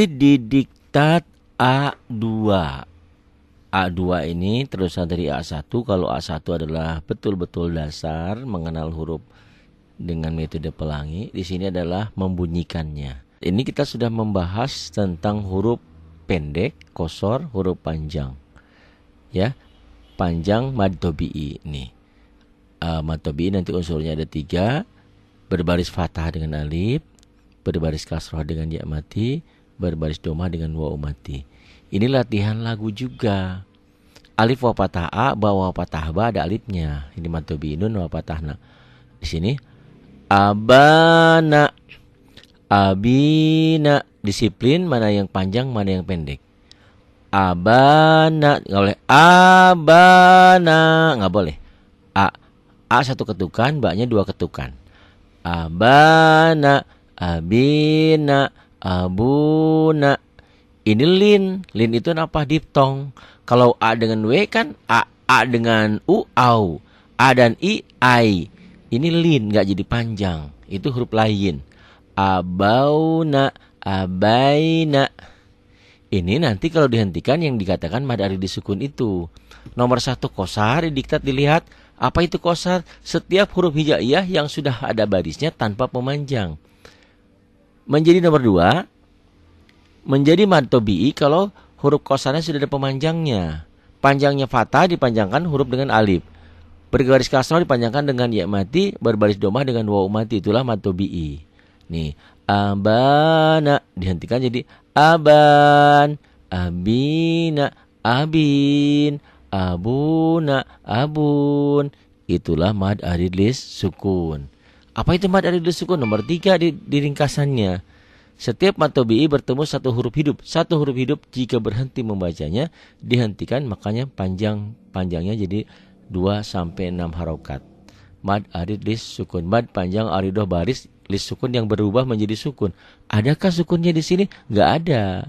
Di diktat A2. A2 ini terusan dari A1. Kalau A1 adalah betul-betul dasar mengenal huruf dengan metode pelangi. Di sini adalah membunyikannya. Ini kita sudah membahas tentang huruf pendek, qosor, huruf panjang. Ya, panjang mad tobi'i nih. Mad tobi'i nanti unsurnya ada 3, berbaris fathah dengan alif, berbaris kasroh dengan ya mati, berbaris domah dengan waw mati. Ini latihan lagu juga. Alif wa patah a, ba wa patah ba ada alifnya. Ini mad tobi'i nun wa patahna. Di sini abana, abina. Disiplin mana yang panjang, mana yang pendek. Abana, nggak boleh abana, nggak boleh. A satu ketukan, ba-nya 2 ketukan. Abana, abina, abuna. Ini lin. Lin itu apa? Diftong. Kalau A dengan W kan A dengan U, au. A dan I, ai. Ini lin, nggak jadi panjang. Itu huruf lain. Abauna, abaina. Ini nanti kalau dihentikan yang dikatakan mad arid disukun itu. Nomor 1 qosar, didiktat dilihat. Apa itu qosar? Setiap huruf hijaiyah yang sudah ada barisnya tanpa pemanjang. Menjadi nomor 2, menjadi mad tobi'i kalau huruf qosarnya sudah ada pemanjangnya. Panjangnya fathah dipanjangkan huruf dengan alif. Berbaris kasroh dipanjangkan dengan ya mati, berbaris domah dengan waw mati. Itulah mad tobi'i. Nih, abana dihentikan jadi aban, abina, abin, abuna, abun. Itulah mad arid lis sukun. Apa itu mad arid lis sukun? Nomor 3 di ringkasannya. Setiap mad tobi'i bertemu satu huruf hidup. Satu huruf hidup jika berhenti membacanya dihentikan, makanya panjangnya jadi 2 sampai 6 harokat. Mad arid lis sukun. Mad panjang aridoh baris lis sukun yang berubah menjadi sukun. Adakah sukunnya di sini? Nggak ada.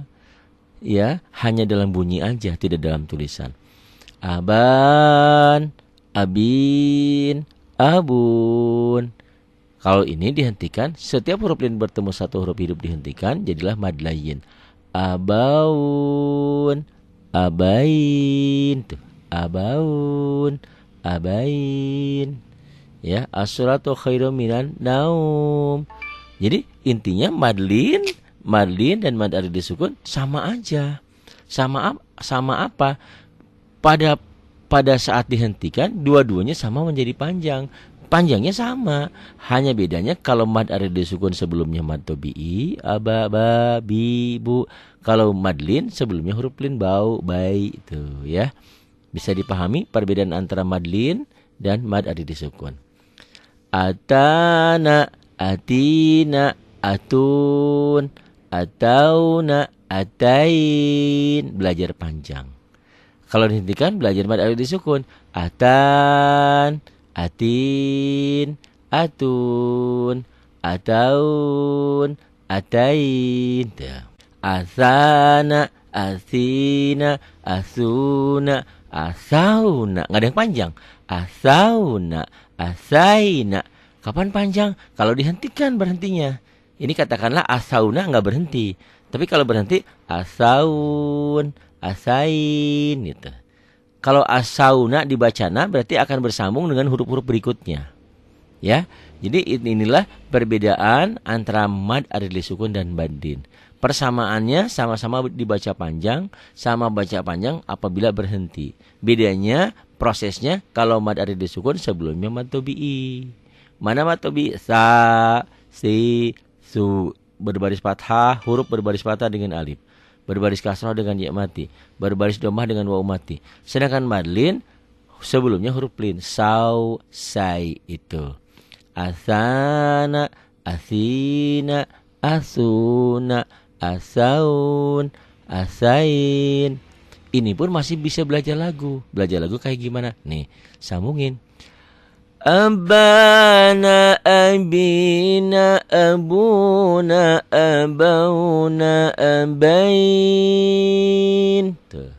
Ya, hanya dalam bunyi aja, tidak dalam tulisan. Aban, abin, abun. Kalau ini dihentikan, setiap huruf lin bertemu satu huruf hidup dihentikan, jadilah mad layin. Abaun, abain, tuh. Abaun, abain. Ya, as-salatu khairum minan naum. Jadi intinya madlin dan mad arid disukun sama aja. Sama apa? Pada saat dihentikan dua-duanya sama menjadi panjang. Panjangnya sama. Hanya bedanya kalau mad arid disukun sebelumnya mad tobi'i, aba, ba, bi, bu. Kalau madlin sebelumnya huruf lin, bau, bai itu ya. Bisa dipahami perbedaan antara madlin dan mad arid disukun. Atana, atina, atun, atauna, atain. Belajar panjang. Kalau dihentikan belajar mad arid disukun. Atan, atin, atun, ataun, atain. Asana, asina, asuna, asauna. Nggak ada yang panjang. Asauna, asaina. Kapan panjang? Kalau dihentikan berhentinya. Ini katakanlah asauna nggak berhenti. Tapi kalau berhenti asaun, asain gitu. Kalau asauna dibacana berarti akan bersambung dengan huruf-huruf berikutnya. Ya. Jadi inilah perbedaan antara mad arid lisukun dan madlin. Persamaannya sama-sama dibaca panjang, sama baca panjang apabila berhenti. Bedanya prosesnya kalau mad arid disukun sebelumnya mad tobi'i. Mana mad tobi'i? Sa, si, su. Berbaris fathah, huruf berbaris fathah dengan alif. Berbaris kasrah dengan ya mati. Berbaris domah dengan waw mati. Sedangkan madlin sebelumnya huruf lin. Sau, sai itu. Asana, asina, asuna, asaun, asain. Ini pun masih bisa belajar lagu. Belajar lagu kayak gimana? Nih, sambungin. Abana, abina, abuna, abauna, abain. Tuh.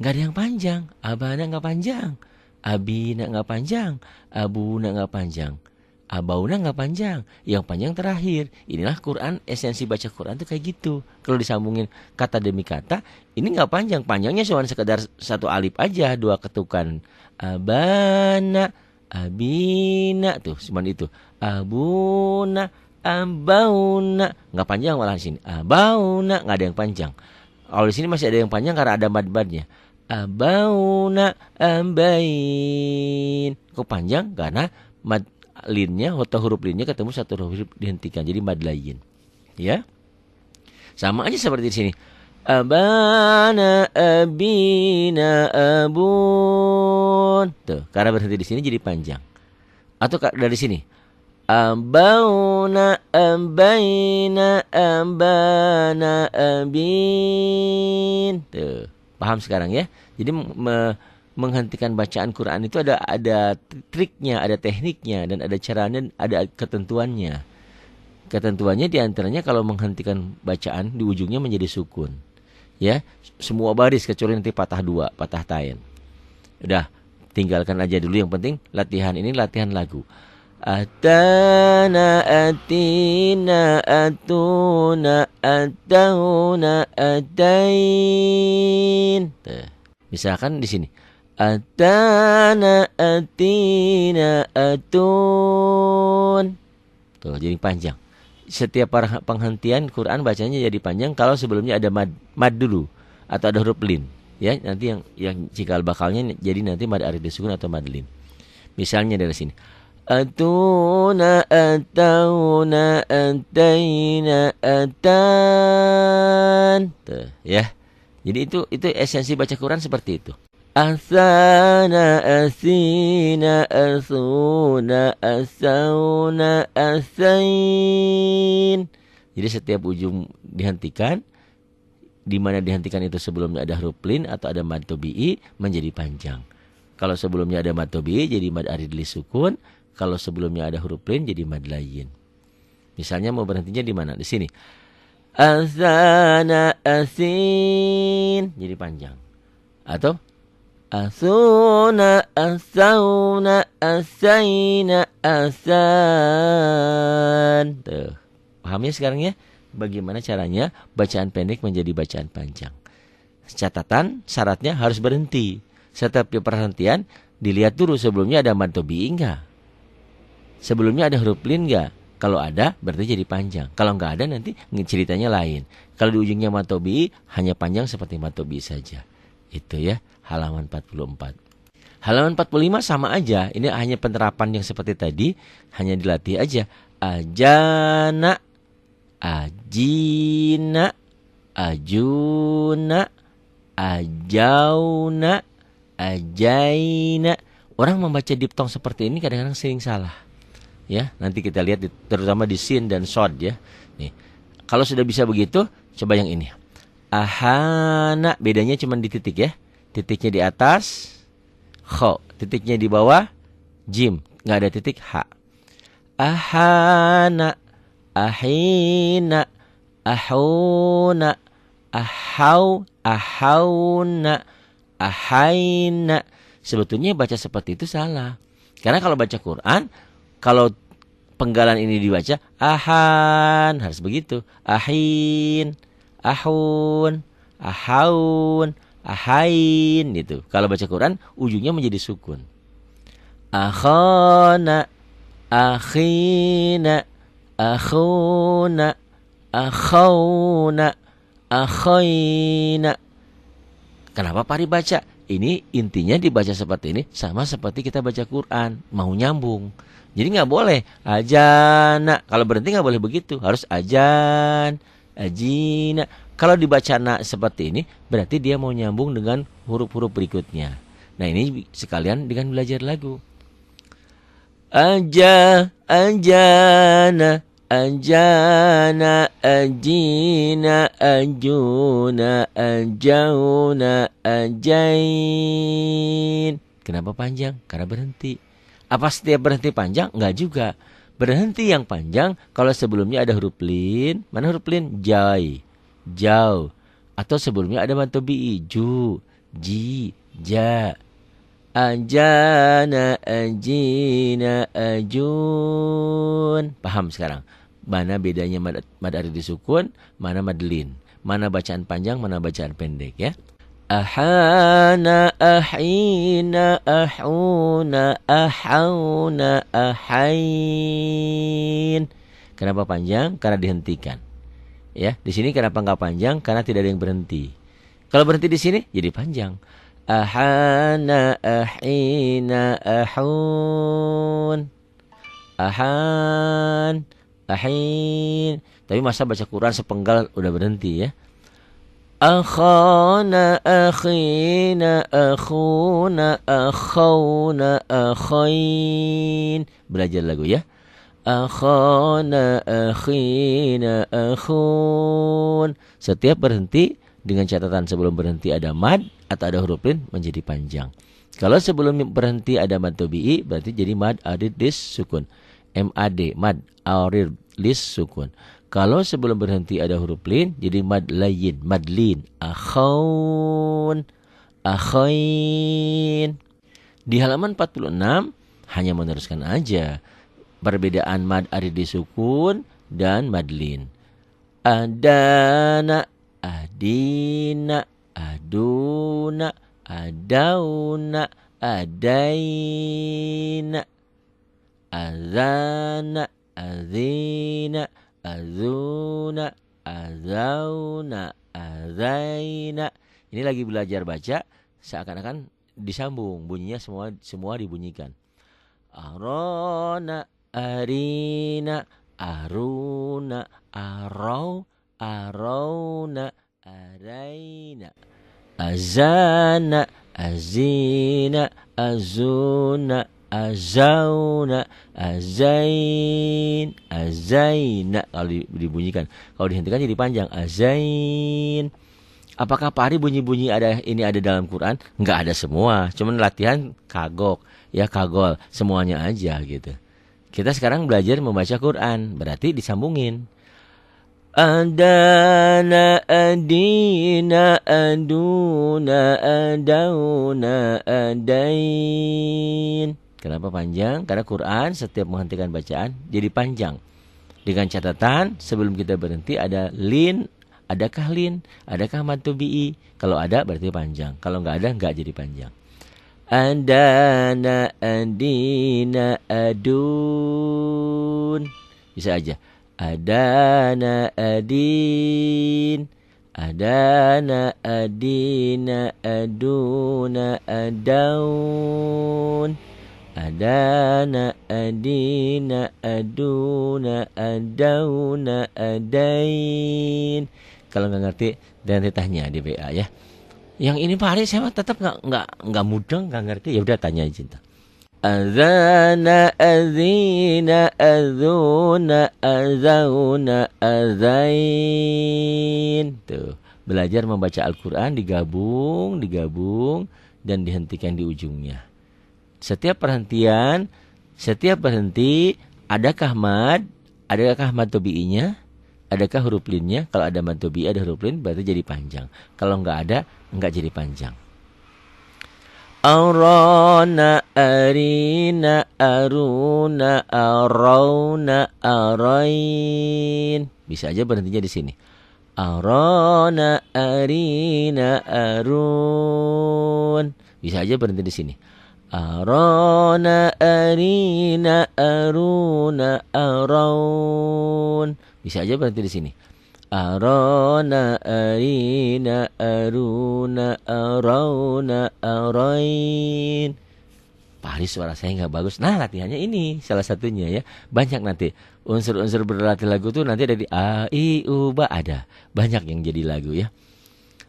Nggak ada yang panjang. Abana nggak panjang. Abina nggak panjang. Abuna nggak panjang. Abauna nggak panjang, yang panjang terakhir. Inilah Quran, esensi baca Quran tuh kayak gitu. Kalau disambungin kata demi kata, ini nggak panjang. Panjangnya cuma sekedar satu alif aja, dua ketukan. Abana, abina, tuh cuma itu. Abuna, abauna, nggak panjang malah di sini. Abauna nggak ada yang panjang. Kalau di sini masih ada yang panjang karena ada mad-madnya. Abauna, ambain. Kok panjang? Karena mad linnya atau huruf linnya ketemu satu huruf dihentikan, jadi mad layin. Ya, sama aja seperti di sini. Abana, abina, abun. Tuh, karena berhenti di sini jadi panjang. Atau dari sini. Abauna, ambaina, ambana, abin. Tuh, paham sekarang ya? Jadi menghentikan bacaan Quran itu ada triknya, ada tekniknya, dan ada caranya, ada ketentuannya. Ketentuannya diantaranya kalau menghentikan bacaan di ujungnya menjadi sukun. Ya, semua baris kecuali nanti patah dua, patah tain. Udah, tinggalkan aja dulu. Yang penting latihan ini latihan lagu. Atana, atina, atuna, atauna, atain. Misalkan di sini. Atana, atina, atun. Tuh, jadi panjang. Setiap penghentian Quran bacanya jadi panjang kalau sebelumnya ada mad dulu atau ada huruf lin. Ya, nanti yang cikal bakalnya jadi nanti mad arid disukun atau mad lin. Misalnya dari sini. Atuna, atauna, ataina, atan. Tuh, ya. Jadi itu esensi baca Quran seperti itu. Asana, asina, asuna, asauna, asain. Jadi setiap ujung dihentikan, di mana dihentikan itu sebelumnya ada huruf lin atau ada mad tabi'i menjadi panjang. Kalau sebelumnya ada mad tabi'i jadi mad arid li sukun, kalau sebelumnya ada huruf lin jadi mad layin. Misalnya mau berhentinya di mana? Di sini. Asana, asin, jadi panjang. Atau asuna, asauna, asaina, asan. Tuh. Paham ya sekarang ya? Bagaimana caranya bacaan pendek menjadi bacaan panjang. Catatan, syaratnya harus berhenti. Setiap perhentian, dilihat dulu sebelumnya ada mad tabi'i enggak? Sebelumnya ada huruf lin enggak? Kalau ada, berarti jadi panjang. Kalau enggak ada, nanti ceritanya lain. Kalau di ujungnya mad tabi'i, hanya panjang seperti mad tabi'i saja. Itu ya, halaman 44. Halaman 45 sama aja. Ini hanya penerapan yang seperti tadi, hanya dilatih aja. Ajana, ajina, ajuna, ajauna, ajaina. Orang membaca diptong seperti ini kadang-kadang sering salah. Ya, nanti kita lihat terutama di sin dan sod ya. Nih, kalau sudah bisa begitu, coba yang ini. Ahana, bedanya cuma di titik ya. Titiknya di atas, kho. Titiknya di bawah, jim. Nggak ada titik, ha. Ahana, ahina, ahuna, ahau, ahauna, ahaina. Sebetulnya baca seperti itu salah. Karena kalau baca Quran, kalau penggalan ini dibaca, ahan, harus begitu. Ahin, ahun, ahaun, ahain gitu. Kalau baca Quran ujungnya menjadi sukun. Akhana, akhina, akhuna, akhuna, akhaina. Kenapa Pari baca? Ini intinya dibaca seperti ini sama seperti kita baca Quran, mau nyambung. Jadi nggak boleh ajana. Kalau berhenti nggak boleh begitu, harus ajan, ajina. Kalau dibaca na seperti ini, berarti dia mau nyambung dengan huruf-huruf berikutnya. Nah ini sekalian dengan belajar lagu. Aja, ajana, ajana, ajina, ajuna, ajauna, ajain. Kenapa panjang? Karena berhenti. Apa setiap berhenti panjang? Enggak juga. Berhenti yang panjang kalau sebelumnya ada huruf lin. Mana huruf lin? Jai, jau. Atau sebelumnya ada mad tabi'i, ju, ji, ja. Ajana, ajina, ajun. Paham sekarang? Mana bedanya mad arid disukun, mana mad lin. Mana bacaan panjang, mana bacaan pendek ya. Ahana, ahina, ahuna, ahauna, ahain. Kenapa panjang? Karena dihentikan. Ya, di sini kenapa nggak panjang? Karena tidak ada yang berhenti. Kalau berhenti di sini jadi panjang. Ahana, ahina, ahun, ahan, ahin. Tapi masa baca Quran sepenggal udah berhenti ya. Akhana, akhina, akhuna, akhawna, akhain. Belajar lagu ya. Akhana, akhina, akhun. Setiap berhenti dengan catatan sebelum berhenti ada mad atau ada huruf lin menjadi panjang. Kalau sebelum berhenti ada mad tabi'i berarti jadi mad arid lis sukun. MAD, mad arid lis sukun. Kalau sebelum berhenti ada huruf lin jadi mad layin, mad lin. Akhun, akhain. Di halaman 46 hanya meneruskan aja perbedaan mad arid disukun dan mad lin. Adana, adina, aduna, adauna, adaina, azana, azina, azuna, azauna, azaina. Ini lagi belajar baca seakan-akan disambung, bunyinya semua dibunyikan. Arona, arina, aruna, arau, arauna, araina, azana, azina, azuna, azauna, azain, azaina. Kalau dibunyikan, kalau dihentikan jadi panjang. Azain. Apakah Pak Ari bunyi-bunyi ini ada dalam Quran? Enggak ada semua. Cuman latihan kagok, ya kagol, semuanya aja gitu. Kita sekarang belajar membaca Quran, berarti disambungin. Adana, adina, aduna, adauna, adain. Kenapa panjang? Karena Quran setiap menghentikan bacaan jadi panjang. Dengan catatan sebelum kita berhenti ada lin. Adakah lin? Adakah mad tabi'i? Kalau ada berarti panjang. Kalau nggak ada nggak jadi panjang. Adana, adina, adun. Bisa aja. Adana, adin. Adana, adina, aduna, adaun. Adana, adina, aduna, adauna, adain. Kalau nggak ngerti nanti tanya di WA ya. Yang ini Pak Ari saya tetap nggak mudeng, nggak ngerti, ya udah tanya aja. Azana, azina, azuna, azauna, azain. Tuh, belajar membaca Al-Qur'an digabung dan dihentikan di ujungnya. Setiap berhenti, adakah mad tabi'inya? Adakah huruf linnya? Kalau ada mad tabi'i, ada huruf lin, berarti jadi panjang. Kalau enggak ada, enggak jadi panjang. Arana, arina, aruna, arauna, arain. Bisa aja berhentinya di sini. Arana, arina, arun. Bisa aja berhenti di sini. Arana, arina, aruna, araun. Bisa aja berhenti di sini. Arana, arina, aruna, arauna, arain. Pak Ari suara saya nggak bagus. Nah, latihannya ini salah satunya ya. Banyak nanti unsur-unsur berlatih lagu tuh nanti ada di a, i, u, ba, ada. Banyak yang jadi lagu ya.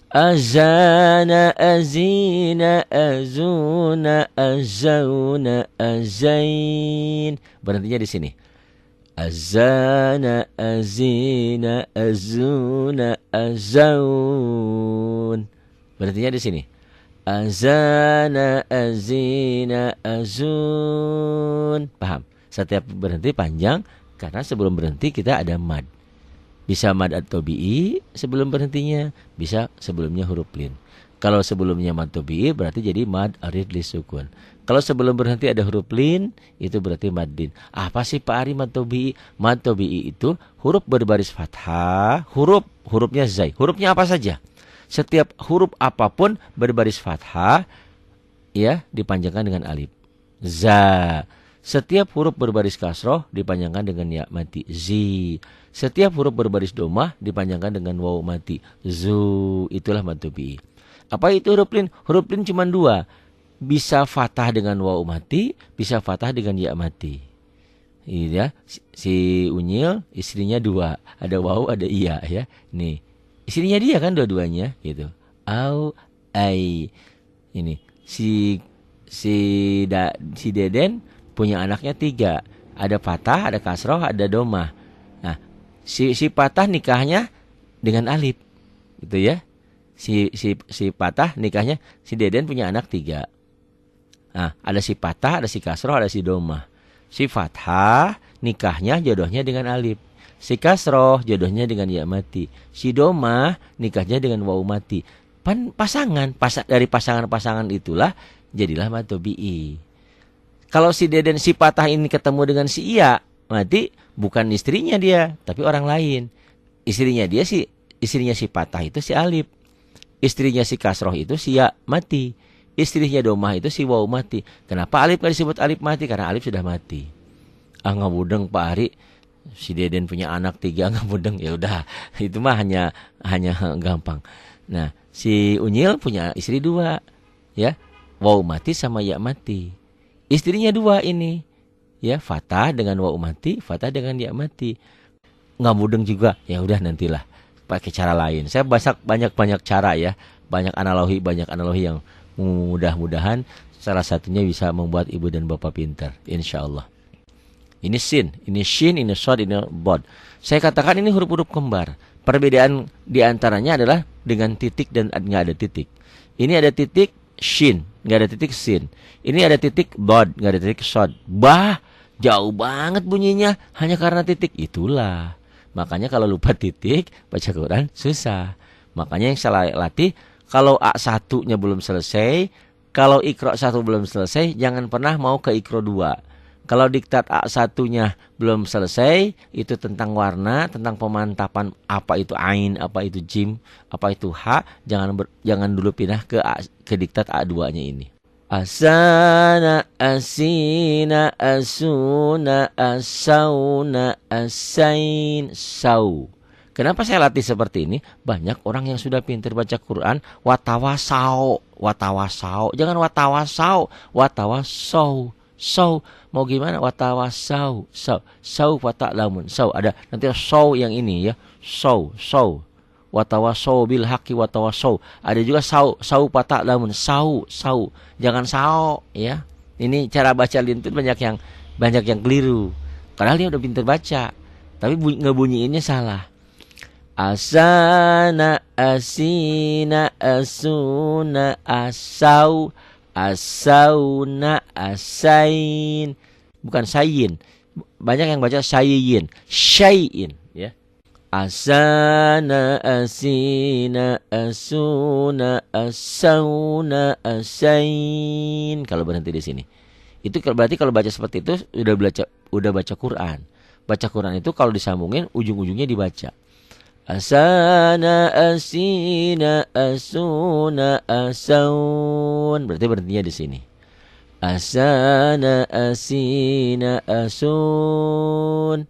Azana, azina, azuna, azauna, azain. Berhentinya di sini. Azana, azina, azuna, azaun. Berhentinya di sini. Azana, azina, azun. Paham? Setiap berhenti panjang karena sebelum berhenti kita ada mad. Bisa mad at tabi'i sebelum berhentinya, bisa sebelumnya huruf lin. Kalau sebelumnya mad tabi'i berarti jadi mad arid li sukun. Kalau sebelum berhenti ada huruf lin, itu berarti mad lin. Apa sih Pak Ari mad tabi'i? Mad tabi'i itu huruf berbaris fathah, hurufnya zai. Hurufnya apa saja? Setiap huruf apapun berbaris fathah, ya, dipanjangkan dengan alif. Za. Setiap huruf berbaris kasroh dipanjangkan dengan ya mati. Zi. Setiap huruf berbaris domah dipanjangkan dengan waw mati. Zu. Itulah mad tabi'i. Apa itu huruf lin? Huruf lin cuma 2. Bisa fathah dengan waw mati, bisa fathah dengan ya mati. Iya, si Unyil istrinya 2, ada waw, ada iya ya. Nih, istrinya dia kan dua-duanya gitu. Au ai. Ini si Deden punya anaknya 3. Ada fathah, ada kasroh, ada domah. Nah, si patah nikahnya dengan alif. Gitu ya. Si patah nikahnya, si Deden punya anak 3. Nah, ada si patah, ada si kasroh, ada si domah. Si fathah nikahnya jodohnya dengan alif. Si kasroh jodohnya dengan ya mati. Si domah nikahnya dengan waw mati. Pasangan dari pasangan-pasangan itulah jadilah mad tabi'i. Kalau si Deden si patah ini ketemu dengan si iya mati, bukan istrinya dia, tapi orang lain. Istrinya si patah itu si alif. Istrinya si kasroh itu si ya mati. Istrinya domah itu si waw mati. Kenapa alif gak disebut alif mati? Karena alif sudah mati. Ngabudeng Pak Ari. Si Deden punya anak 3, ngabudeng. Ya udah, itu mah hanya gampang. Nah, si Unyil punya istri 2, ya. Waw mati sama ya mati. Istrinya 2 ini, ya, fathah dengan waw mati, fathah dengan ya mati. Ngabudeng juga. Ya udah, nantilah pakai cara lain. Saya banyak cara ya. Banyak analogi yang mudah-mudahan salah satunya bisa membuat ibu dan bapak pintar, insyaallah. Ini sin, ini shin, ini shod, ini bod. Saya katakan ini huruf-huruf kembar. Perbedaan diantaranya adalah dengan titik dan nggak ada titik. Ini ada titik shin, nggak ada titik sin. Ini ada titik bod, nggak ada titik shod. Jauh banget bunyinya hanya karena titik. Itulah. Makanya kalau lupa titik baca Quran susah. Makanya yang salah latih, kalau A1-nya belum selesai, kalau Iqra 1 belum selesai, jangan pernah mau ke Iqra 2. Kalau diktat A1-nya belum selesai, itu tentang warna, tentang pemantapan apa itu ain, apa itu jim, apa itu ha, jangan dulu pindah ke diktat A2-nya ini. Asana, asina, asuna, asauna, asain, sau. Kenapa saya latih seperti ini? Banyak orang yang sudah pintar baca Quran, watawasau. Jangan watawasau, watawasau. Sau, mau gimana? Watawasau, sau fatak lamun. Sau ada nanti sau yang ini ya. Sau. Watawasau bil haqi watawasau. Ada juga sau fatak lamun. Sau. Jangan sau ya. Ini cara baca lintut banyak yang keliru. Padahal dia udah pintar baca, tapi ngebunyiinnya salah. Asana, asina, asuna, asau, asauna, asain. Bukan sayin. Banyak yang baca sayin, syayin ya. Asana, asina, asuna, asauna, asain. Kalau berhenti di sini. Itu berarti kalau baca seperti itu udah baca Quran. Baca Quran itu kalau disambungin ujung-ujungnya dibaca. Asana, asina, asuna, asaun. Berarti berhentinya di sini. Asana, asina, asun.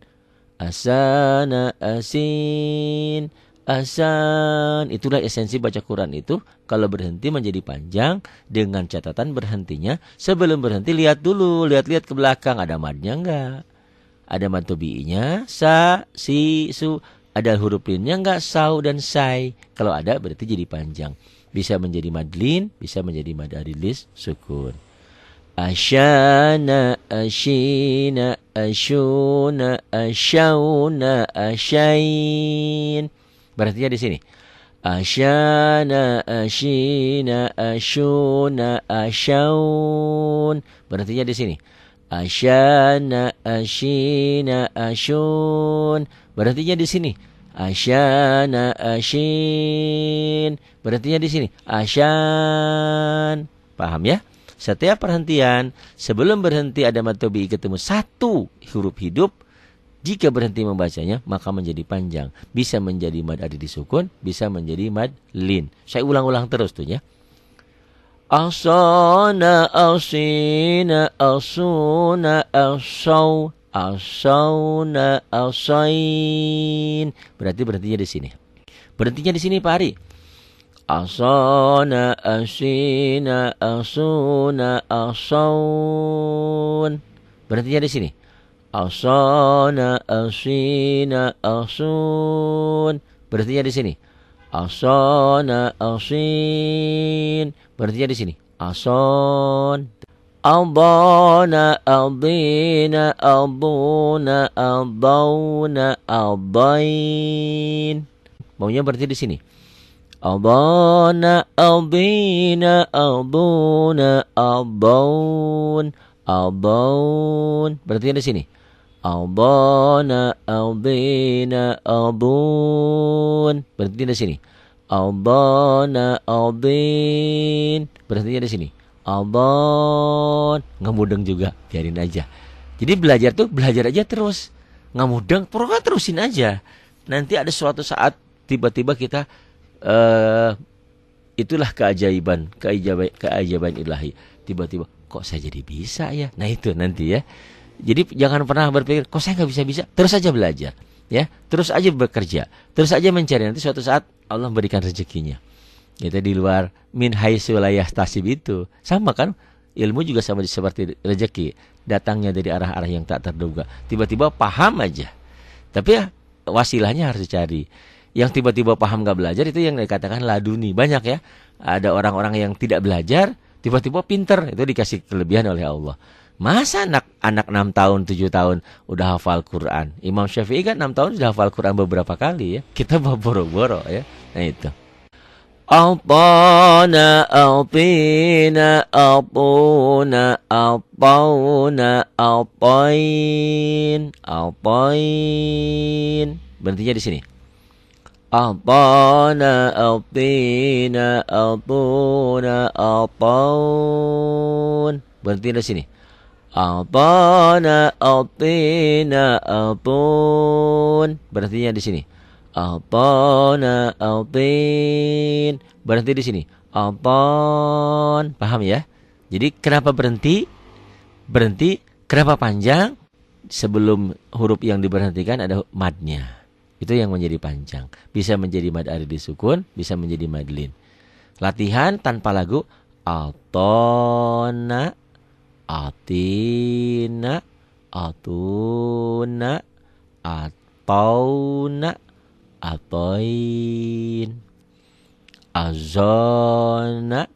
Asana, asin, asan. Itulah esensi baca Quran itu. Kalau berhenti menjadi panjang dengan catatan berhentinya. Sebelum berhenti lihat dulu, lihat ke belakang ada madnya enggak? Ada mad tabi'inya, sa, si, su. Ada huruf linnya enggak? Sau dan sai. Kalau ada berarti jadi panjang. Bisa menjadi madlin, bisa menjadi mad arilis sukun. Asyana, asyina, asyuna, asyauna, asyain. Berarti di sini. Asyana, asyina, asyuna, asyaun. Berarti di sini. Asyana, asyina, asyun. Berarti di sini. Asyana, asyin. Berhentinya di sini. Asyan. Paham ya? Setiap perhentian, sebelum berhenti ada mad tabi'i ketemu satu huruf hidup, jika berhenti membacanya, maka menjadi panjang. Bisa menjadi mad adi disukun, bisa menjadi mad lin. Saya ulang-ulang terus tuh ya. Asana, asina, asuna, asaw, asawna, asain. Berarti berhentinya di sini. Berhentinya di sini Pak Ari. Asana, asina, asuna, asaun. Berhentinya di sini. Asana, asina, asun. Berhentinya di sini. Asana, asin. Berhentinya di sini. Ason. Aldana, aldina, alduna, aldawna, aldain. Maunya berhenti di sini. Aldana, aldina, alduna, aldawun, aldawun. Berhentinya di sini. Aldana, aldina, aldun. Berhentinya di sini. Aldana, aldin. Berhentinya di sini. Aldon. Nggak mudeng juga, biarin aja. Jadi belajar tuh belajar aja terus. Nggak mudeng, pokoknya terusin aja. Nanti ada suatu saat tiba-tiba kita itulah keajaiban ilahi. Tiba-tiba kok saya jadi bisa ya. Nah itu nanti ya. Jadi jangan pernah berpikir kok saya nggak bisa. Terus aja belajar, ya. Terus aja bekerja, terus aja mencari. Nanti suatu saat Allah berikan rezekinya. Itu di luar min haitsu la yahtasib itu. Sama kan? Ilmu juga sama seperti rezeki, datangnya dari arah-arah yang tak terduga. Tiba-tiba paham aja. Tapi ya wasilahnya harus dicari. Yang tiba-tiba paham gak belajar itu yang dikatakan laduni. Banyak ya. Ada orang-orang yang tidak belajar, tiba-tiba pinter. Itu dikasih kelebihan oleh Allah. Masa anak 6 tahun, 7 tahun udah hafal Quran. Imam Syafi'i kan 6 tahun sudah hafal Quran beberapa kali ya. Kita boro-boro ya. Nah itu. Altana, altina, altuna, altauna, altain, altain. Berhentinya di sini. Altana, altina, altuna, altaun. Berhenti di sini. Altana, altina, altun. Berhentinya di sini. Altana, altin. Berhenti di sini. Alton. Paham ya? Jadi kenapa berhenti? Berhenti. Kenapa panjang? Sebelum huruf yang diberhentikan ada madnya. Itu yang menjadi panjang. Bisa menjadi mad adi disukun, bisa menjadi mad lin. Latihan tanpa lagu. Altona, atina, atuna, atauna, atain, azona,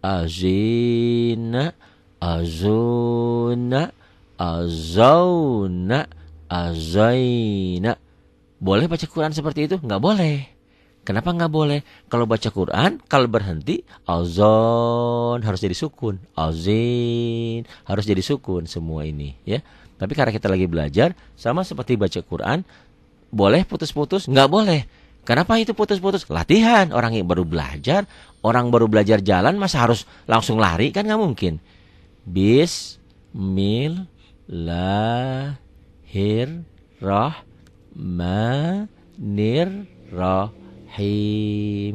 azina, azuna, azauna, azaina. Boleh baca Quran seperti itu? Nggak boleh. Kenapa nggak boleh? Kalau baca Quran, kalau berhenti, azon harus jadi sukun, azin harus jadi sukun semua ini, ya. Tapi karena kita lagi belajar, sama seperti baca Quran, boleh putus-putus? Nggak boleh. Kenapa itu putus-putus? Latihan. Orang yang baru belajar, orang baru belajar jalan, masa harus langsung lari? Kan nggak mungkin. Bismillahirrahmanirrahim.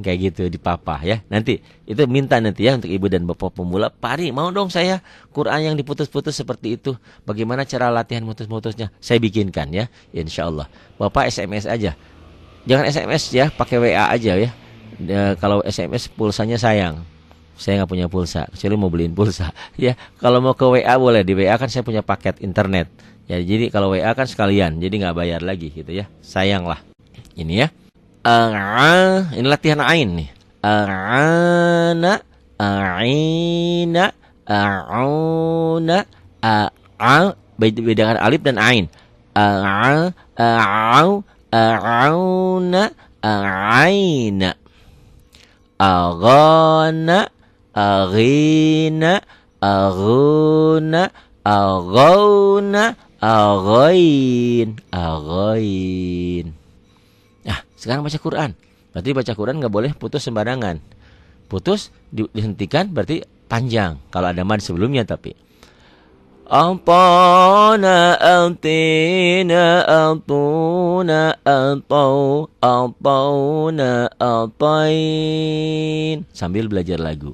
Kayak gitu dipapah ya. Nanti itu minta nanti ya untuk ibu dan bapak pemula. Pari, mau dong saya Quran yang diputus-putus seperti itu. Bagaimana cara latihan putus-putusnya? Saya bikinkan ya, insyaallah. Bapak SMS aja. Jangan SMS ya, pakai WA aja ya. Kalau SMS pulsanya sayang. Saya nggak punya pulsa, kecuali mau beliin pulsa. Ya, kalau mau ke WA boleh. Di WA kan saya punya paket internet. Ya, jadi kalau WA kan sekalian, jadi nggak bayar lagi gitu ya. Sayang lah. Ini ya. Ini latihan ain nih. Ana, aina, auna, bedakan alif dan ain. Auna, aina. Aghana, aghina, aghuna, aghawna, aghain, aghain. Nah, sekarang baca Quran. Berarti baca Quran nggak boleh putus sembarangan. Putus dihentikan berarti panjang kalau ada mad sebelumnya. Tapi Atana atina atuna atauna atain, sambil belajar lagu.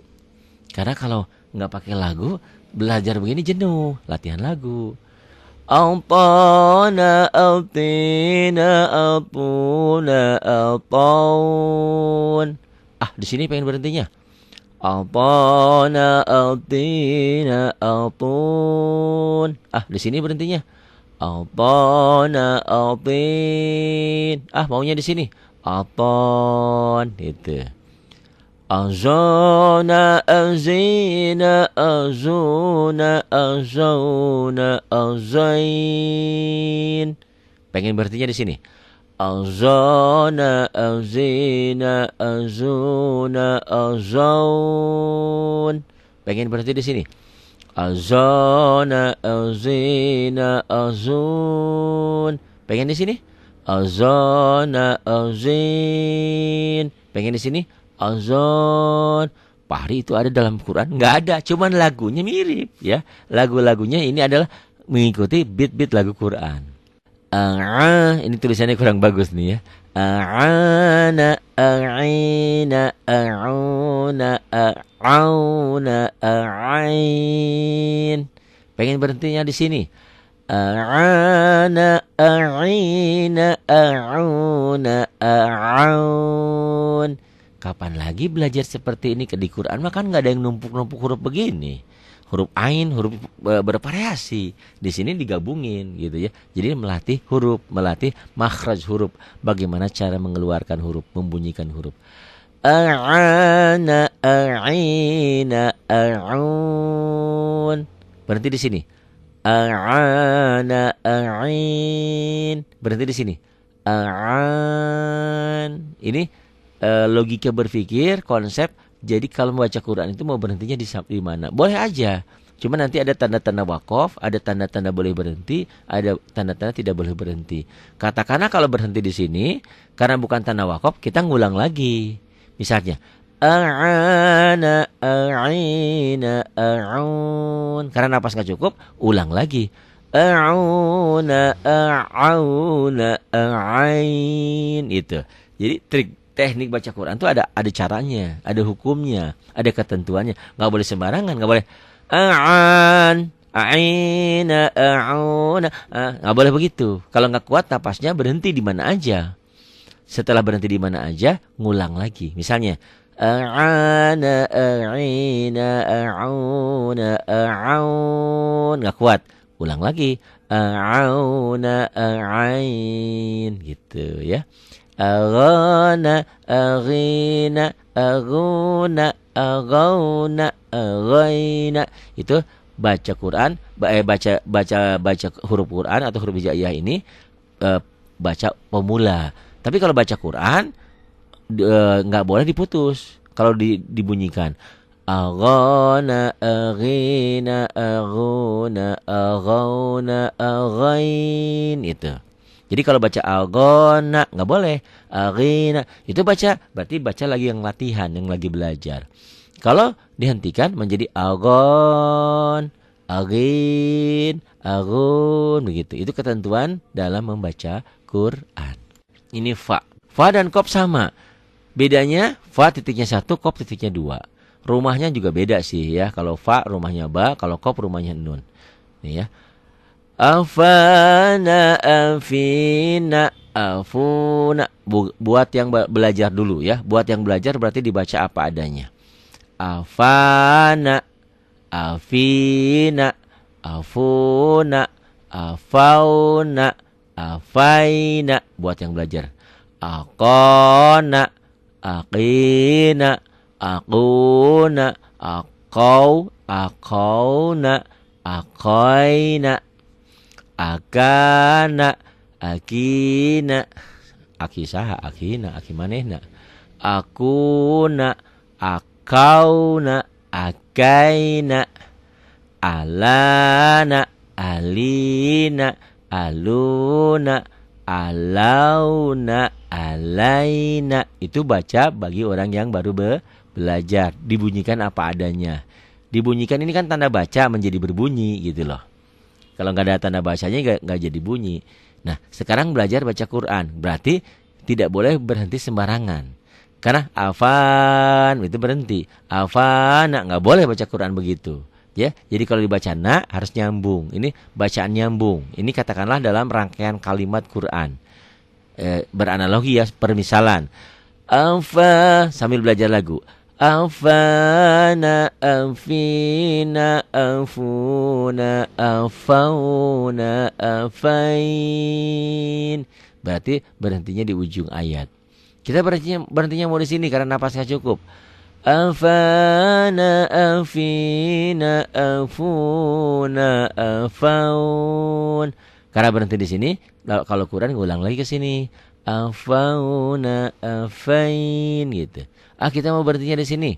Karena kalau nggak pakai lagu, belajar begini jenuh. Latihan lagu. Atana atina atuna ataun. Di sini pengen berhentinya. Atana atina atun. Di sini berhentinya. Atana atin. Maunya di sini. Aton. Gitu. Azana azina azuna azuna azain. Pengen berhentinya di sini. Azana azina azuna azaun. Pengen berhenti di sini. Azana azina azun. Pengen di sini. Azana azin. Pengen di sini. Azan. Pahri itu ada dalam Quran? Nggak ada, cuman lagunya mirip ya. Lagu-lagunya ini adalah mengikuti beat-beat lagu Quran. Ini tulisannya kurang bagus nih ya. A'ana a'ina a'una a'auna a'ain. Pengen berhentinya di sini. A'ana a'ina a'una a'aun. Kapan lagi belajar seperti ini di Quran? Mah kan nggak ada yang numpuk-numpuk huruf begini. Huruf ain, huruf bervariasi. Di sini digabungin gitu ya. Jadi melatih huruf, melatih makhraj huruf. Bagaimana cara mengeluarkan huruf, membunyikan huruf. A'ana a'ina a'un. Berhenti di sini. A'ana a'in. Berhenti di sini. A'an. Ini logika berpikir, konsep. Jadi kalau membaca Quran itu mau berhentinya di mana? Boleh aja. Cuma nanti ada tanda-tanda wakaf, ada tanda-tanda boleh berhenti, ada tanda-tanda tidak boleh berhenti. Katakanlah kalau berhenti di sini, karena bukan tanda wakaf, kita ngulang lagi. Misalnya, a'ana a'ina a'un. Karena napas nggak cukup, ulang lagi. A'una a'auna a'ain. Itu. Jadi teknik baca Quran itu ada caranya, ada hukumnya, ada ketentuannya. Nggak boleh sembarangan, nggak boleh a'an, a'ina, a'una. Nggak boleh begitu. Kalau nggak kuat napasnya berhenti di mana aja. Setelah berhenti di mana aja, ngulang lagi. Misalnya a'ana, a'ina, a'una, a'aun. Nggak kuat, ulang lagi. A'auna, a'ain. Gitu ya. Aghana, aghina, aghuna, aghuna, aghaina. Itu baca Quran, baca huruf Quran atau huruf hijaiyah ini baca pemula. Tapi kalau baca Quran nggak boleh diputus kalau dibunyikan. Aghana, aghina, aghuna, aghuna, aghain. Itu. Jadi kalau baca agona nggak boleh. Aghina itu baca, berarti baca lagi yang latihan, yang lagi belajar. Kalau dihentikan menjadi agon, agin, agun, begitu. Itu ketentuan dalam membaca Quran. Ini fa. Fa dan kop sama. Bedanya fa titiknya 1, kop titiknya 2. Rumahnya juga beda sih ya. Kalau fa rumahnya ba, kalau kop rumahnya nun. Nih ya. Afana, afina, afuna. Buat yang belajar dulu ya. Buat yang belajar berarti dibaca apa adanya. Afana, afina, afuna, afauna, afaina. Buat yang belajar. Aqona, aqina, aquna, aqau, aqauna, aqaina. Akana, akina, akisaha, akina, akimanehna. Akuna, akauna, akaina. Alana, alina, aluna, alauna, alaina. Itu baca bagi orang yang baru belajar. Dibunyikan apa adanya. Dibunyikan ini kan tanda baca menjadi berbunyi gitu loh. Kalau nggak ada tanda bacanya nggak jadi bunyi. Nah, sekarang belajar baca Quran. Berarti tidak boleh berhenti sembarangan. Karena afan itu berhenti. Afana nggak boleh baca Quran begitu. Ya, jadi kalau dibaca na harus nyambung. Ini bacaan nyambung. Ini katakanlah dalam rangkaian kalimat Quran. Beranalogi ya, permisalan. Afa sambil belajar lagu. Afana, afina, afuna, afauna, afain. Berarti berhentinya di ujung ayat. Kita berhentinya mau di sini karena napasnya cukup. Afana, afina, afuna, afaun. Karena berhenti di sini, kalau Quran ngulang lagi ke sini. Afauna, afain gitu. Kita mau berhentinya di sini.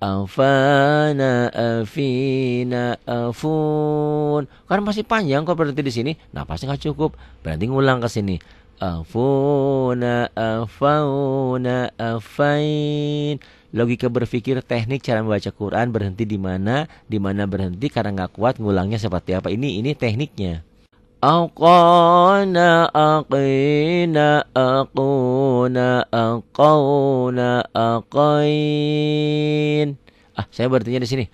Afana, afina, afun. Karena masih panjang kok berhenti di sini. Napasnya nggak cukup. Berarti ngulang ke sini. Afuna, afauna, afain. Logika berpikir teknik cara membaca Quran berhenti di mana berhenti karena nggak kuat ngulangnya seperti apa. Ini tekniknya. Aqana, aqina, aquna, aqauna, aqain. Saya berartinya di sini.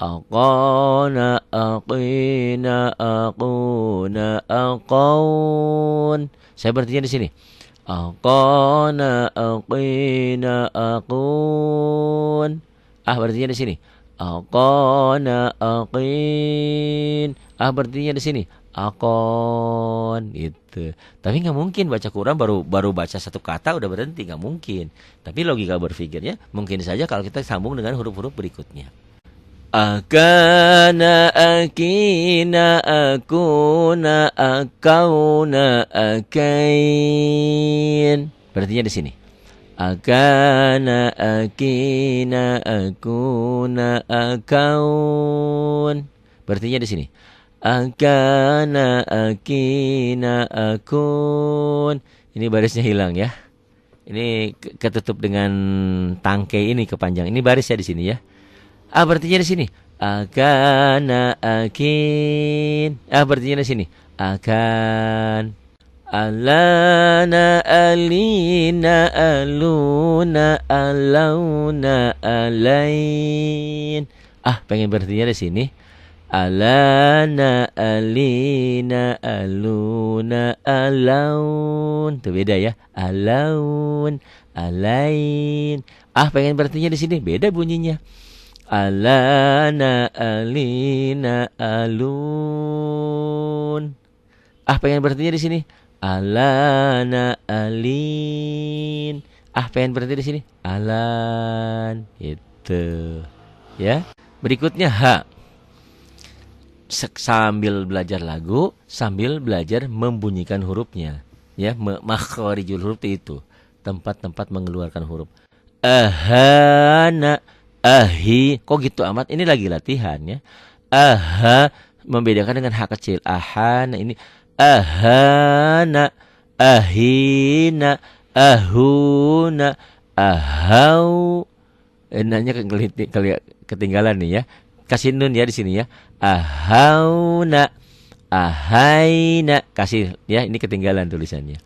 Aqana, aqina, aquna, aqaun. Saya berartinya di sini. Aqana, aqina, aqun. Berartinya di sini. Aqana, aqin. Berartinya di sini. Akon gitu. Tapi nggak mungkin baca Quran baru baca satu kata udah berhenti, nggak mungkin. Tapi logika berpikirnya mungkin saja kalau kita sambung dengan huruf-huruf berikutnya. Akana, akina, akuna, akauna, akain. Berartinya di sini. Akana, akina, akuna, akaun. Berartinya di sini. Akana, akina, akun. Ini barisnya hilang ya. Ini ketutup dengan tangkai ini kepanjang. Ini barisnya di sini ya. Berartinya di sini. Akana, akin. Berartinya di sini. Akan. Alana, alina, aluna, alauna, alain. Pengen berartinya di sini. Alana, alina, aluna, alaun. Itu beda ya. Alaun, alain. Pengen berartinya di sini. Beda bunyinya. Alana, alina, alun. Pengen berartinya di sini. Alana, alin. Pengen berarti di sini. Alan. Itu. Ya. Berikutnya ha. Sambil belajar lagu, sambil belajar membunyikan hurufnya. Ya, makharijul huruf itu tempat-tempat mengeluarkan huruf. Ahana, ahi. Kok gitu amat? Ini lagi latihan ya. Membedakan dengan h kecil. Ahana ini ahana, ahina, ahuna, ahau. Nanya ketinggalan nih ya. Kasih nun ya di sini ya. Ahauna, ahaina. Kasih ya, ini ketinggalan tulisannya.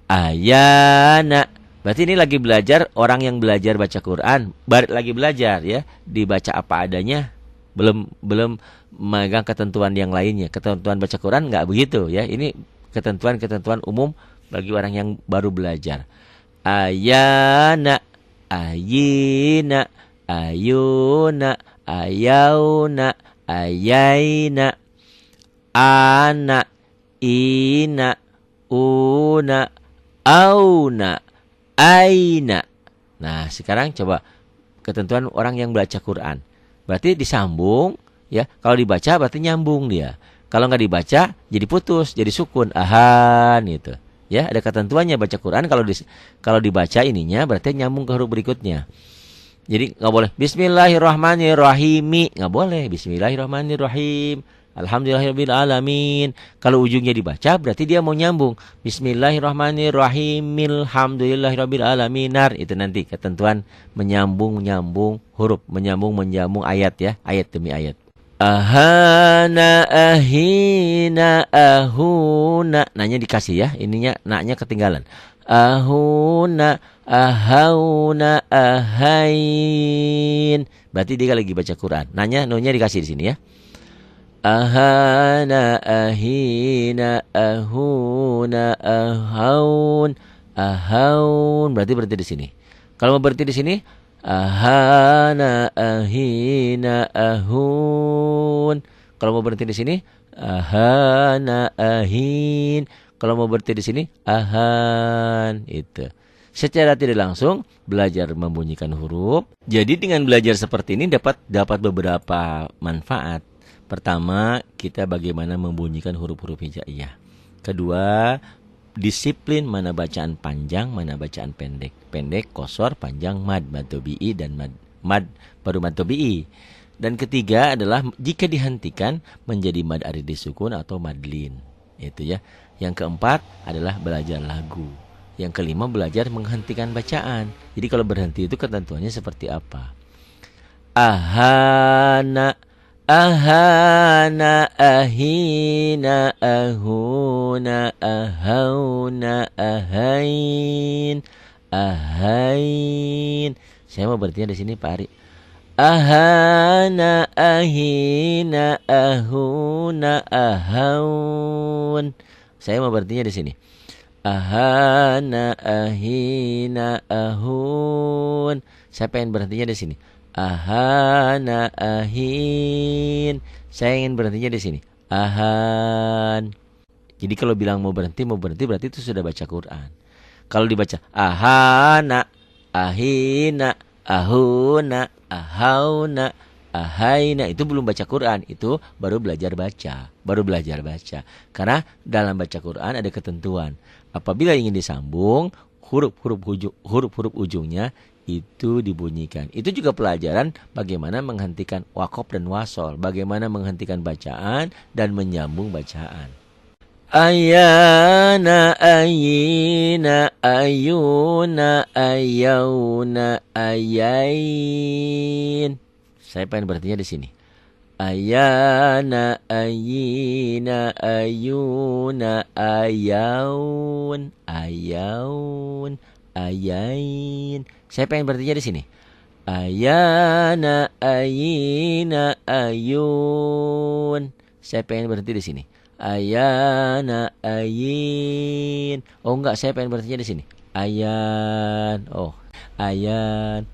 Ayana. Berarti ini lagi belajar, orang yang belajar baca Quran, lagi belajar ya, dibaca apa adanya, belum megang ketentuan yang lainnya. Ketentuan baca Quran enggak begitu ya. Ini ketentuan umum bagi orang yang baru belajar. Ayana, ayina, ayuna, ayauna, ayaina, ana, ina, una, auna, aina. Nah, sekarang coba ketentuan orang yang baca Quran. Berarti disambung ya. Kalau dibaca berarti nyambung dia. Kalau nggak dibaca jadi putus, jadi sukun, ahan gitu. Ya, ada ketentuannya baca Quran. Kalau dibaca ininya berarti nyambung ke huruf berikutnya. Jadi nggak boleh Bismillahirrahmanirrahim, nggak boleh Bismillahirrahmanirrahim. Alhamdulillahirabbil alamin. Kalau ujungnya dibaca berarti dia mau nyambung. Bismillahirrahmanirrahim. Alhamdulillahirabbil alaminar. Itu nanti ketentuan menyambung huruf, menyambung ayat ya, ayat demi ayat. Ahana ahina ahuna. Nanya dikasih ya, ininya naknya ketinggalan. Ahuna ahauna ahain. Berarti dia lagi baca Quran. Nanya nunya dikasih di sini ya. Ahana ahina ahuna ahaun ahaun. Berarti di sini. Kalau mau berhenti di sini, ahana ahina ahun. Kalau mau berhenti di sini, ahana ahin. Kalau mau berhenti di sini, ahan. Itu. Secara tidak langsung belajar membunyikan huruf. Jadi dengan belajar seperti ini dapat beberapa manfaat. Pertama, kita bagaimana membunyikan huruf-huruf hijaiyah. Kedua, disiplin mana bacaan panjang, mana bacaan pendek. Pendek, kosor, panjang, mad tobi'i dan mad baru mad tobi'i. Dan ketiga adalah jika dihentikan menjadi mad arid sukun atau madlin. Itu ya. Yang keempat adalah belajar lagu. Yang kelima belajar menghentikan bacaan. Jadi kalau berhenti itu ketentuannya seperti apa? Ahana ahana ahina ahuna ahauna ahain ahain. Saya mau berhentinya di sini Pak Ari. Ahana ahina ahuna ahaun. Saya mau berhentinya di sini. Ahana ahina ahun. Saya pengen berhentinya di sini. Ahana ahin. Saya ingin berhentinya di sini. Ahan. Jadi kalau bilang mau berhenti berarti itu sudah baca Quran. Kalau dibaca ahana ahina ahuna ahauna ahaina, itu belum baca Quran, itu baru belajar baca. Karena dalam baca Quran ada ketentuan. Apabila ingin disambung, huruf-huruf ujungnya itu dibunyikan. Itu juga pelajaran bagaimana menghentikan wakof dan wasol, bagaimana menghentikan bacaan dan menyambung bacaan. Ayana ayina ayuna ayauna ayain. Saya pengen berhentinya di sini. Ayana ayina ayuna ayaun ayaun ayain. Saya pengen berhentinya di sini. Ayana ayina ayun. Saya pengen berhenti di sini. Ayana ayin. Oh enggak, saya pengen berhentinya di sini. Ayan. Oh, ayan.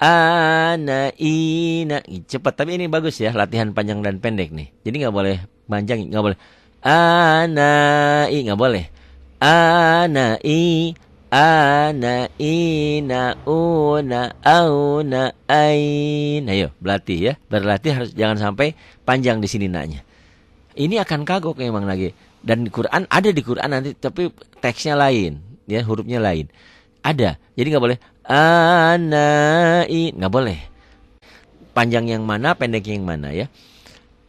Ana ina. Cepat, tapi ini bagus ya, latihan panjang dan pendek nih. Jadi enggak boleh panjang, enggak boleh. Ana i, enggak boleh. Ana i ana ina una auna ain. Ayo, berlatih ya. Berlatih harus jangan sampai panjang di sini naknya. Ini akan kagok memang lagi. Dan di Quran ada di Quran nanti, tapi teksnya lain, ya hurufnya lain. Ada. Jadi nggak boleh anai, nggak boleh. Panjang yang mana, pendek yang mana ya?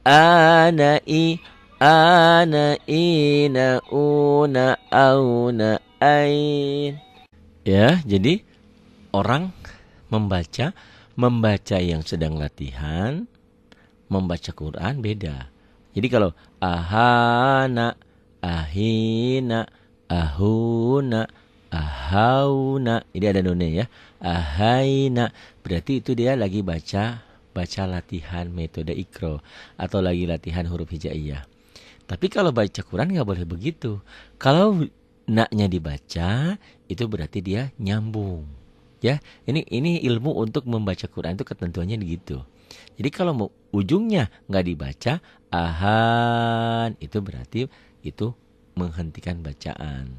Anai, anaina, una, auna, ain. Ya, jadi orang membaca yang sedang latihan, membaca Quran beda. Jadi kalau ahana, ahina, ahuna, ahauna, ini ada nunnya ya. Ahaina, berarti itu dia lagi baca latihan metode ikro atau lagi latihan huruf hijaiyah. Tapi kalau baca Quran nggak boleh begitu. Kalau naknya dibaca, itu berarti dia nyambung. Ya, ini ilmu untuk membaca Quran itu ketentuannya begitu. Jadi kalau mau ujungnya nggak dibaca, ahan, itu berarti itu menghentikan bacaan.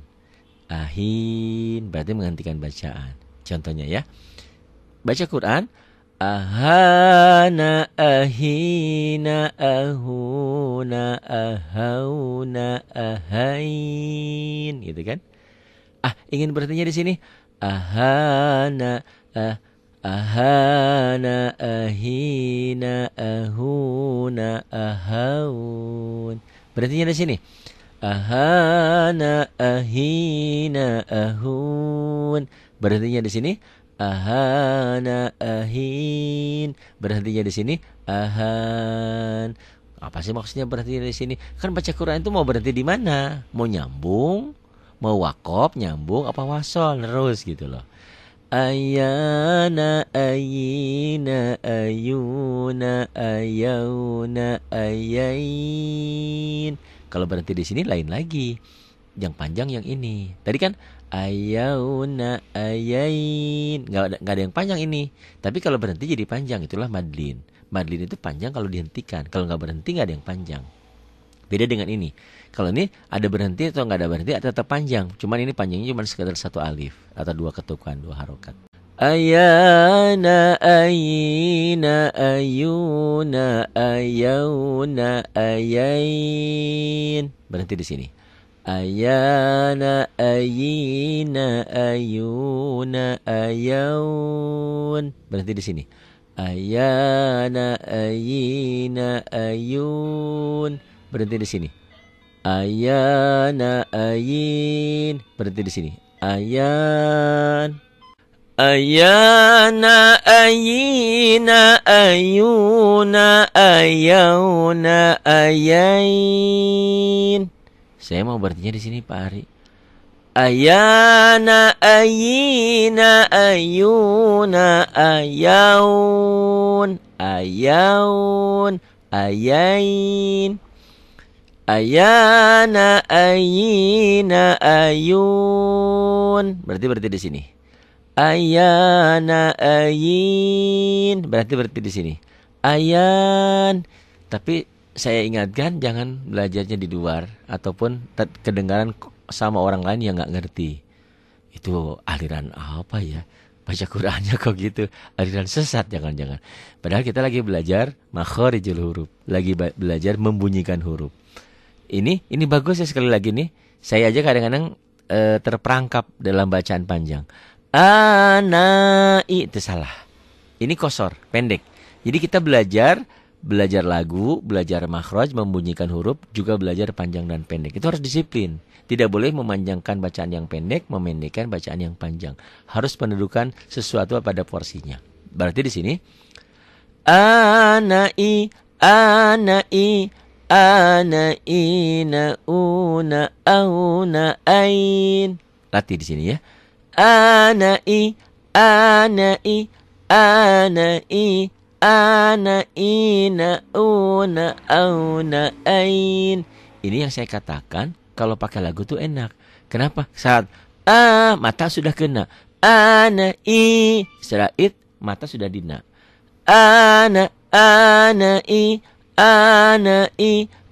Ahin berarti menghentikan bacaan. Contohnya ya, baca Quran, ahana, ahina, ahuna, ahauna, ahain, gitu kan? Ingin berhentinya di sini, ahana, ahana, ahina, ahuna, ahaun. Berhentinya di sini. Ahana, ahina, ahun. Berhentinya di sini. Ahana, ahin. Berhentinya di sini. Ahan. Apa sih maksudnya berhenti di sini? Kan baca Quran itu mau berhenti di mana? Mau nyambung, mau wakop, nyambung, apa wasol, terus gitu loh. Ayana, ayina, ayuna, ayauna, ayain. Kalau berhenti di sini lain lagi. Yang panjang yang ini. Tadi kan ayauna, ayain. Nggak ada yang panjang ini. Tapi kalau berhenti jadi panjang. Itulah madlin. Madlin itu panjang kalau dihentikan. Kalau nggak berhenti nggak ada yang panjang. Beda dengan ini. Kalau ini ada berhenti atau nggak ada berhenti tetap panjang. Cuman ini panjangnya cuma sekedar satu alif atau dua ketukan, dua harokat. Ayana, ayina, ayuna, ayauna, ayain. Berhenti di sini. Ayana, ayina, ayuna, ayaun. Berhenti di sini. Ayana, ayina, ayun. Berhenti di sini. Ayana, ayin. Berhenti di sini. Ayan. Ayana, ayina, ayuna, ayauna, ayain. Saya mau berhentinya di sini, Pak Ari. Ayana, ayina, ayuna, ayaun, ayaun, ayain. Ayana, ayina, ayun. Berarti di sini. Ayana, ayin. Berarti di sini. Ayan. Tapi saya ingatkan jangan belajarnya di luar ataupun kedengaran sama orang lain yang nggak ngerti. Itu aliran apa ya? Baca Qur'annya kok gitu. Aliran sesat jangan-jangan. Padahal kita lagi belajar makharijul huruf. Lagi belajar membunyikan huruf. Ini bagus ya sekali lagi nih. Saya aja kadang-kadang terperangkap dalam bacaan panjang. Anai itu salah. Ini kosor, pendek. Jadi kita belajar lagu, belajar makhraj, membunyikan huruf, juga belajar panjang dan pendek. Itu harus disiplin. Tidak boleh memanjangkan bacaan yang pendek, memendekkan bacaan yang panjang. Harus pendudukan sesuatu pada porsinya. Berarti di sini anai, anai, anaina, una, auna, ain. Latih di sini ya. Anai, anai, anai, anaina, una, auna, ain. Ini yang saya katakan kalau pakai lagu tuh enak. Kenapa? Saat mata sudah kena. Anai, setelah mata sudah dina. Anai, anai,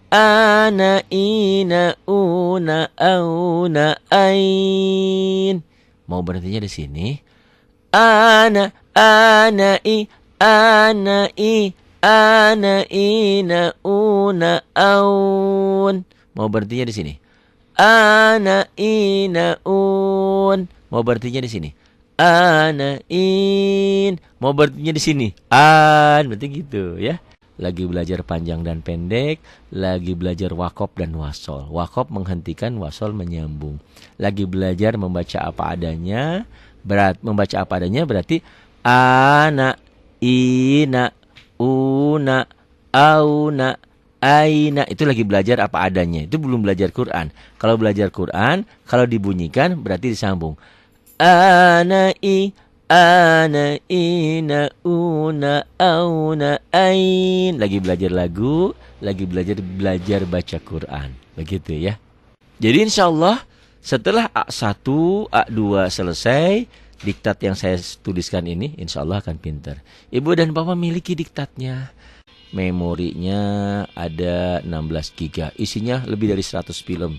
anaina, una, auna, ain. Mau berhentinya di sini. Anai, anai, anaina, una, aun. Mau berhentinya di sini. Anaina, un. Mau berhentinya di sini. Anain. Mau berhentinya di sini. An. Berarti gitu ya. Lagi belajar panjang dan pendek, lagi belajar wakop dan wasol. Wakop menghentikan, wasol menyambung. Lagi belajar membaca apa adanya, membaca apa adanya berarti ana, ina, una, auna, aina. Itu lagi belajar apa adanya. Itu belum belajar Quran. Kalau belajar Quran, kalau dibunyikan berarti disambung. Anai, anaina, una, auna, ain. Lagi belajar lagu, lagi belajar baca Quran. Begitu ya. Jadi insyaallah setelah A1, A2 selesai, diktat yang saya tuliskan ini insyaallah akan pintar. Ibu dan Bapak miliki diktatnya. Memorinya ada 16 GB. Isinya lebih dari 100 film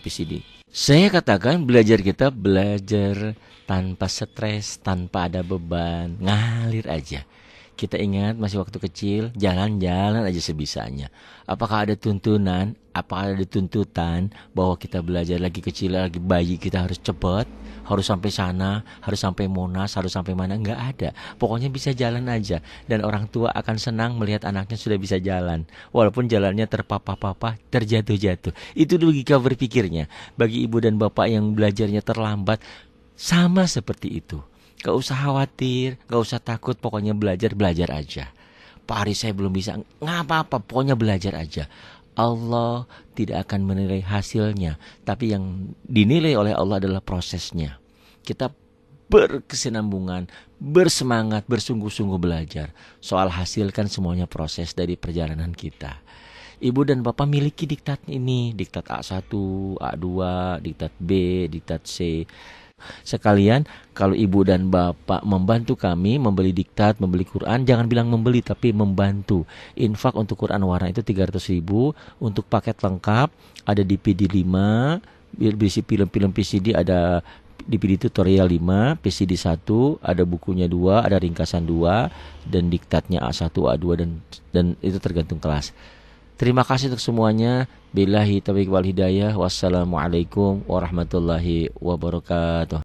PCD. Saya katakan kita belajar tanpa stres, tanpa ada beban, ngalir aja. Kita ingat masih waktu kecil, jalan-jalan aja sebisanya. Apakah ada tuntunan, apakah ada tuntutan bahwa kita belajar lagi kecil, lagi bayi kita harus cepat, harus sampai sana, harus sampai Monas, harus sampai mana, nggak ada. Pokoknya bisa jalan aja. Dan orang tua akan senang melihat anaknya sudah bisa jalan. Walaupun jalannya terpapah-papah, terjatuh-jatuh. Itu logika berpikirnya. Bagi ibu dan bapak yang belajarnya terlambat, sama seperti itu. Gak usah khawatir, gak usah takut, pokoknya belajar aja. Pak Aris saya belum bisa, nggak apa-apa, pokoknya belajar aja. Allah tidak akan menilai hasilnya, tapi yang dinilai oleh Allah adalah prosesnya. Kita berkesinambungan, bersemangat, bersungguh-sungguh belajar. Soal hasil kan semuanya proses dari perjalanan kita. Ibu dan bapak miliki diktat ini, diktat A1, A2, diktat B, diktat C. Sekalian, kalau ibu dan bapak membantu kami membeli diktat, membeli Quran, jangan bilang membeli tapi membantu. Infak untuk Quran warna itu 300.000, untuk paket lengkap ada DVD 5, berisi film-film PCD, ada DVD tutorial 5, PCD 1, ada bukunya 2, ada ringkasan 2, dan diktatnya A1, A2 dan itu tergantung kelas. Terima kasih untuk semuanya. Billahi taufiq wal hidayah. Wassalamualaikum warahmatullahi wabarakatuh.